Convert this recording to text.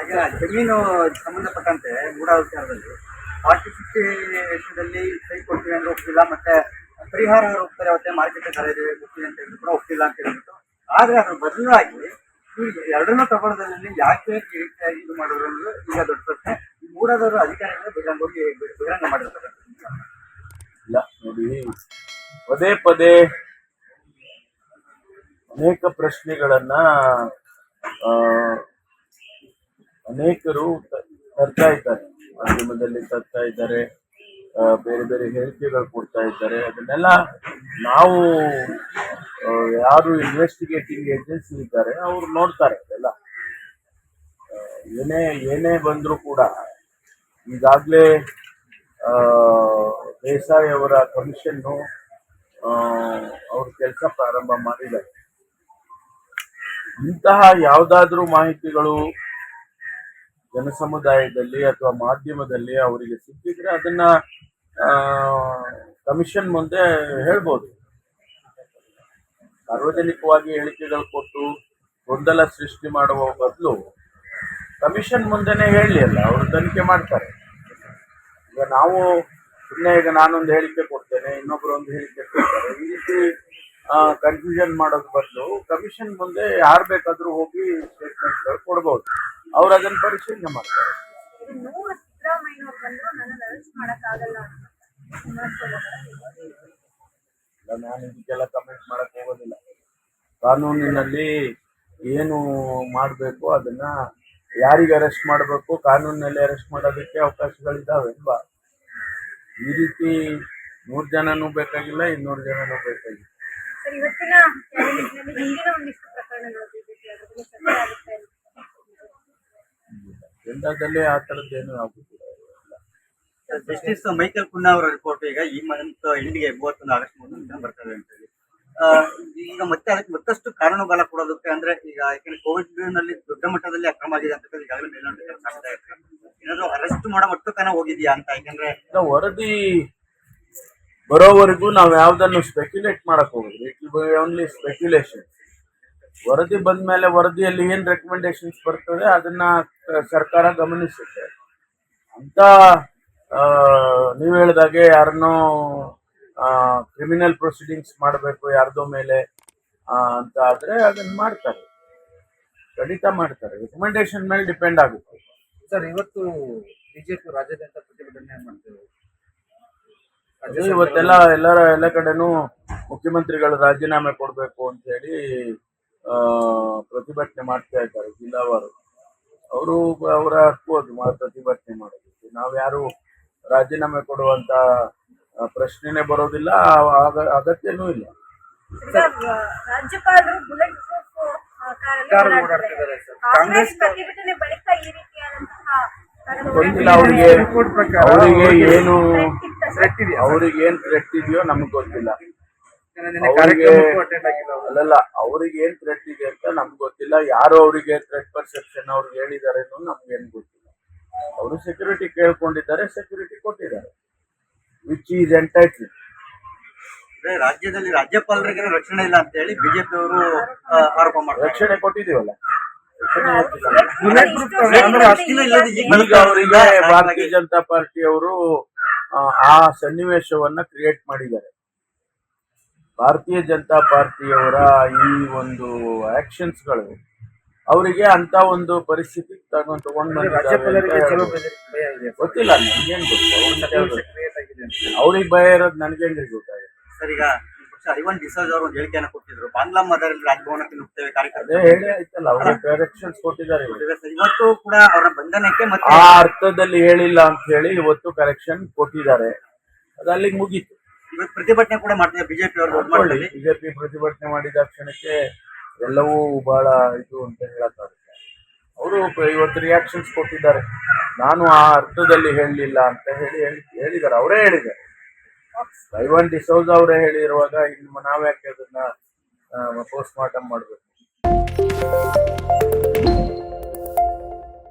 ಈಗ ಜಮೀನು ಸಂಬಂಧಪಟ್ಟಂತೆ ಮೂಡ ವಿಚಾರದಲ್ಲಿ 40-50 ವಿಷಯದಲ್ಲಿ ಕೈ ಕೊಡ್ತೀವಿ ಅಂದ್ರೆ ಒಪ್ಪಿಲ್ಲ, ಮತ್ತೆ ಪರಿಹಾರ ಹೋಗ್ತಾರೆ ಅವತ್ತೆ ಮಾರ್ಕೆಟ್ ದರ ಇದೆ ಗೊತ್ತಿದೆ ಅಂತ ಹೇಳಿದ್ರು ಕೂಡ ಒಪ್ಪಿಲ್ಲ ಅಂತ ಹೇಳ್ಬಿಟ್ಟು. ಆದ್ರೆ ಅದ್ರ ಬದಲಾಗಿ ಎರಡನ್ನೂ ತಗೊಳ್ಳೋದ್ರಲ್ಲಿ ಯಾಕೆ ಈ ರೀತಿಯಾಗಿ ಇದು ಮಾಡೋದು ಅಂದ್ರೆ ಈಗ ದೊಡ್ಡ ಪ್ರಶ್ನೆ. ಈ ಮೂಡದವರು ಅಧಿಕಾರಿಗಳು ಬಹಿರಂಗ ಮಾಡಿರ್ತಾರೆ. ಇಲ್ಲ ನೋಡಿ, ಪದೇ ಪದೇ ಅನೇಕ ಪ್ರಶ್ನೆಗಳನ್ನ ಅನೇಕರು ತರ್ತಾ ಇದ್ದಾರೆ, ಮಾಧ್ಯಮದಲ್ಲಿ ತರ್ತಾ ಇದ್ದಾರೆ, ಬೇರೆ ಬೇರೆ ಹೇಳಿಕೆಗಳು ಕೊಡ್ತಾ ಇದ್ದಾರೆ. ಅದನ್ನೆಲ್ಲ ನಾವು ಯಾರು ಇನ್ವೆಸ್ಟಿಗೇಟಿಂಗ್ ಏಜೆನ್ಸಿ ಇದ್ದಾರೆ ಅವ್ರು ನೋಡ್ತಾರೆ. ಅದೆಲ್ಲ ಏನೇ ಬಂದರೂ ಕೂಡ ಈಗಾಗಲೇ ದೇಸಾಯಿ ಅವರ ಕಮಿಷನ್ನು ಅವ್ರ ಕೆಲಸ ಪ್ರಾರಂಭ ಮಾಡಿದ್ದಾರೆ. ಇಂತಹ ಯಾವುದಾದ್ರೂ ಮಾಹಿತಿಗಳು ಜನಸಮುದಾಯದಲ್ಲಿ ಅಥವಾ ಮಾಧ್ಯಮದಲ್ಲಿ ಅವರಿಗೆ ಸಿಕ್ಕಿದ್ರೆ ಅದನ್ನ ಕಮಿಷನ್ ಮುಂದೆ ಹೇಳ್ಬೋದು. ಸಾರ್ವಜನಿಕವಾಗಿ ಹೇಳಿಕೆಗಳು ಕೊಟ್ಟು ಗೊಂದಲ ಸೃಷ್ಟಿ ಮಾಡುವ ಬದಲು ಕಮಿಷನ್ ಮುಂದೆನೆ ಹೇಳಲಿ ಅಲ್ಲ, ಅವರು ತನಿಖೆ ಮಾಡ್ತಾರೆ. ಈಗ ನಾವು ಸುಮ್ಮನೆ ಈಗ ನಾನೊಂದು ಹೇಳಿಕೆ ಕೊಡ್ತೇನೆ, ಇನ್ನೊಬ್ರು ಒಂದು ಹೇಳಿಕೆ ಕೊಡ್ತಾರೆ, ಈ ರೀತಿ ಕನ್ಫ್ಯೂಷನ್ ಮಾಡೋದ್ ಬದಲು ಕಮಿಷನ್ ಮುಂದೆ ಯಾರು ಬೇಕಾದ್ರೂ ಹೋಗಿ ಸ್ಟೇಟ್ಮೆಂಟ್ ಕೊಡ್ಬೋದು, ಅವ್ರು ಅದನ್ನ ಪರಿಶೀಲನೆ ಮಾಡ್ತಾರೆ. ನಾನು ಇದಕ್ಕೆಲ್ಲ ಕಮೆಂಟ್ ಮಾಡಕ್ ಹೋಗೋದಿಲ್ಲ. ಕಾನೂನಿನಲ್ಲಿ ಏನು ಮಾಡಬೇಕು ಅದನ್ನ ಯಾರಿಗೆ ಅರೆಸ್ಟ್ ಮಾಡಬೇಕು, ಕಾನೂನಿನಲ್ಲಿ ಅರೆಸ್ಟ್ ಮಾಡೋದಕ್ಕೆ ಅವಕಾಶಗಳಿದ್ದಾವೆ ಅಲ್ವಾ. ಈ ರೀತಿ 100 ಜನನೂ ಬೇಕಾಗಿಲ್ಲ, 200 ಜನನೂ ಬೇಕಾಗಿಲ್ಲ. ಜನದಲ್ಲಿ ಆ ಥರದ್ದೇನು ಆಗುತ್ತಿಲ್ಲ. ಜಸ್ಟಿಸ್ ಮೈಕಲ್ ಕುನ್ನಾ ಅವರ ರಿಪೋರ್ಟ್ ಈಗ ಈ ಮಂತ್ ಎಂಡಿಗೆ 31 ಆಗಸ್ಟ್ ಬರ್ತದೆ ಅಂತ ಹೇಳಿ, ಈಗ ಮತ್ತೆ ಅದಕ್ಕೆ ಮತ್ತಷ್ಟು ಕಾನೂನು ಬಲ ಕೊಡೋದಕ್ಕೆ ಅಂದ್ರೆ ಈಗ ಯಾಕಂದ್ರೆ ಕೋವಿಡ್ ನಲ್ಲಿ ದೊಡ್ಡ ಮಟ್ಟದಲ್ಲಿ ಅಕ್ರಮ ಆಗಿದೆ ಅಂತ ಈಗಾಗಲೇ ಮೇಲ್ನೋಟಕ್ಕೆ ಸಾಕ್ತಾ ಇರ್ತಾರೆ. ಏನಾದ್ರು ಅರೆಸ್ಟ್ ಮಾಡೋ ಮಟ್ಟಕ್ಕನ ಹೋಗಿದ್ಯಾ ಅಂತ, ಯಾಕಂದ್ರೆ ವರದಿ ಬರೋವರೆಗೂ ನಾವು ಯಾವ್ದನ್ನು ಸ್ಪೆಕ್ಯುಲೇಟ್ ಮಾಡಕ್ ಹೋಗಿದ್ವಿ. It will be only speculation. ವರದಿ ಬಂದ್ಮೇಲೆ ವರದಿಯಲ್ಲಿ ಏನ್ ರೆಕಮೆಂಡೇಶನ್ಸ್ ಬರ್ತದೆ ಅದನ್ನ ಸರ್ಕಾರ ಗಮನಿಸುತ್ತೆ ಅಂತ. ನೀವು ಹೇಳಿದಾಗೆ ಯಾರನ್ನೋ ಕ್ರಿಮಿನಲ್ ಪ್ರೊಸೀಡಿಂಗ್ಸ್ ಮಾಡಬೇಕು ಯಾರ್ದೋ ಮೇಲೆ ಅಂತ ಆದ್ರೆ ಅದನ್ನ ಮಾಡ್ತಾರೆ, ಖಂಡಿತ ಮಾಡ್ತಾರೆ. ರೆಕಮೆಂಡೇಶನ್ ಮೇಲೆ ಡಿಪೆಂಡ್ ಆಗುತ್ತೆ. ಸರ್, ಇವತ್ತು ಬಿಜೆಪಿ ರಾಜ್ಯಾದ್ಯಂತ ಪ್ರತಿಭಟನೆ ಮಾಡ್ತೇವೆ. ಇವತ್ತೆಲ್ಲ ಎಲ್ಲ ಕಡೆನೂ ಮುಖ್ಯಮಂತ್ರಿಗಳು ರಾಜೀನಾಮೆ ಕೊಡಬೇಕು ಅಂತ ಹೇಳಿ ಪ್ರತಿಭಟನೆ ಮಾಡ್ತಾ ಇದ್ದಾರೆ ಜಿಲ್ಲಾವಾರು. ಅವರ ಹಕ್ಕು ಅದು ಪ್ರತಿಭಟನೆ ಮಾಡೋದಕ್ಕೆ. ನಾವ್ಯಾರು ರಾಜೀನಾಮೆ ಕೊಡುವಂತ ಪ್ರಶ್ನೆನೇ ಬರೋದಿಲ್ಲ, ಅಗತ್ಯನೂ ಇಲ್ಲ. ಗೊತ್ತಿಲ್ಲ ಅವ್ರಿಗೆ ಏನ್ ಥ್ರೆಟ್ ಇದೆಯೋ ನಮ್ಗೆ ಗೊತ್ತಿಲ್ಲ. ಅಲ್ಲಲ್ಲ, ಅವ್ರಿಗೆ ಏನ್ ಥ್ರೆಟ್ ಇದೆ ಅಂತ ನಮ್ಗೆ ಗೊತ್ತಿಲ್ಲ. ಯಾರು ಅವರಿಗೆ ಥ್ರೆಟ್ ಪರ್ಸೆಪ್ಷನ್ ಅವ್ರಿಗೆ ಹೇಳಿದ್ದಾರೆ ಅನ್ನೋದು ನಮ್ಗೇನ್ ಗೊತ್ತಿಲ್ಲ. ಅವರು ಸೆಕ್ಯೂರಿಟಿ ಕೇಳ್ಕೊಂಡಿದ್ದಾರೆ, ಸೆಕ್ಯೂರಿಟಿ ಕೊಟ್ಟಿದ್ದಾರೆ, ವಿಚ್ ಈಸ್ ಎಂಟೈಟ್ಲ್ಡ್. ರಾಜ್ಯದಲ್ಲಿ ರಾಜ್ಯಪಾಲರಿಗೆ ರಕ್ಷಣೆ ಇಲ್ಲ ಅಂತ ಹೇಳಿ ಬಿಜೆಪಿ ಅವರು ಆರೋಪ ಮಾಡ್ತಾರೆ. ರಕ್ಷಣೆ ಕೊಟ್ಟಿದೀವಲ್ಲ, ಈಗ ಅವರಿಗೆ ಭಾರತೀಯ ಜನತಾ ಪಾರ್ಟಿ ಅವರು ಆ ಸನ್ನಿವೇಶವನ್ನ ಕ್ರಿಯೇಟ್ ಮಾಡಿದ್ದಾರೆ. ಭಾರತೀಯ ಜನತಾ ಪಾರ್ಟಿಯವರ ಈ ಒಂದು ಆಕ್ಷನ್ಸ್ಗಳು ಅವರಿಗೆ ಅಂತ ಒಂದು ಪರಿಸ್ಥಿತಿ ತಗೊಂಡ್ ಗೊತ್ತಿಲ್ಲ. ನನ್ಗೇನ್ ಗೊತ್ತು, ಅವ್ರಿಗೆ ಭಯ ಇರೋದು ನನ್ಗೇನ್ರಿ ಗೊತ್ತಾಗುತ್ತೆ. ಸರ್, ಈಗ ಅರಿವನ್ ಡಿಸೋಜ್ ಅವರು ಒಂದು ಹೇಳಿಕೆಯನ್ನು ಕೊಟ್ಟಿದ್ರು, ಬಾಂಗ್ಲಾ ಮದರಲ್ಲಿ ರಾಜಭವನಕ್ಕೆ ನುಗ್ತೇವೆ ಕಾರ್ಯಕ್ರಮ ಹೇಳಿ ಆಯ್ತಲ್ಲ, ಅವ್ರಿಗೆ ಡೈರೆಕ್ಷನ್ಸ್ ಕೊಟ್ಟಿದ್ದಾರೆ. ಇವತ್ತು ಕೂಡ ಅವರ ಬಂಧನಕ್ಕೆ ಮತ್ತೆ ಆ ಅರ್ಥದಲ್ಲಿ ಹೇಳಿಲ್ಲ ಅಂತ ಹೇಳಿ ಇವತ್ತು ಕರೆಕ್ಷನ್ ಕೊಟ್ಟಿದ್ದಾರೆ. ಅದು ಅಲ್ಲಿಗೆ ಮುಗೀತು. ಇವತ್ತು ಪ್ರತಿಭಟನೆ ಕೂಡ ಮಾಡ್ತಿದ್ದಾರೆ ಬಿಜೆಪಿ ಅವರು. ಬಿಜೆಪಿ ಪ್ರತಿಭಟನೆ ಮಾಡಿದ ಕ್ಷಣಕ್ಕೆ ಎಲ್ಲವೂ ಬಹಳ ಇದು ಅಂತ ಹೇಳಕ್ಕಾಗುತ್ತೆ. ಅವರು ಇವತ್ತು ರಿಯಾಕ್ಷನ್ಸ್ ಕೊಟ್ಟಿದ್ದಾರೆ. ನಾನು ಆ ಅರ್ಥದಲ್ಲಿ ಹೇಳಲಿಲ್ಲ ಅಂತ ಹೇಳಿದ್ದಾರೆ, ಅವರೇ ಹೇಳಿದ್ದಾರೆ. ಐವನ್ ಡಿಸೋಜ್ ಅವರೇ ಹೇಳಿರುವಾಗ ಇನ್ನು ನಾವ್ಯಾಕೆ ಅದನ್ನ ಪೋಸ್ಟ್ ಮಾರ್ಟಮ್ ಮಾಡಬೇಕು?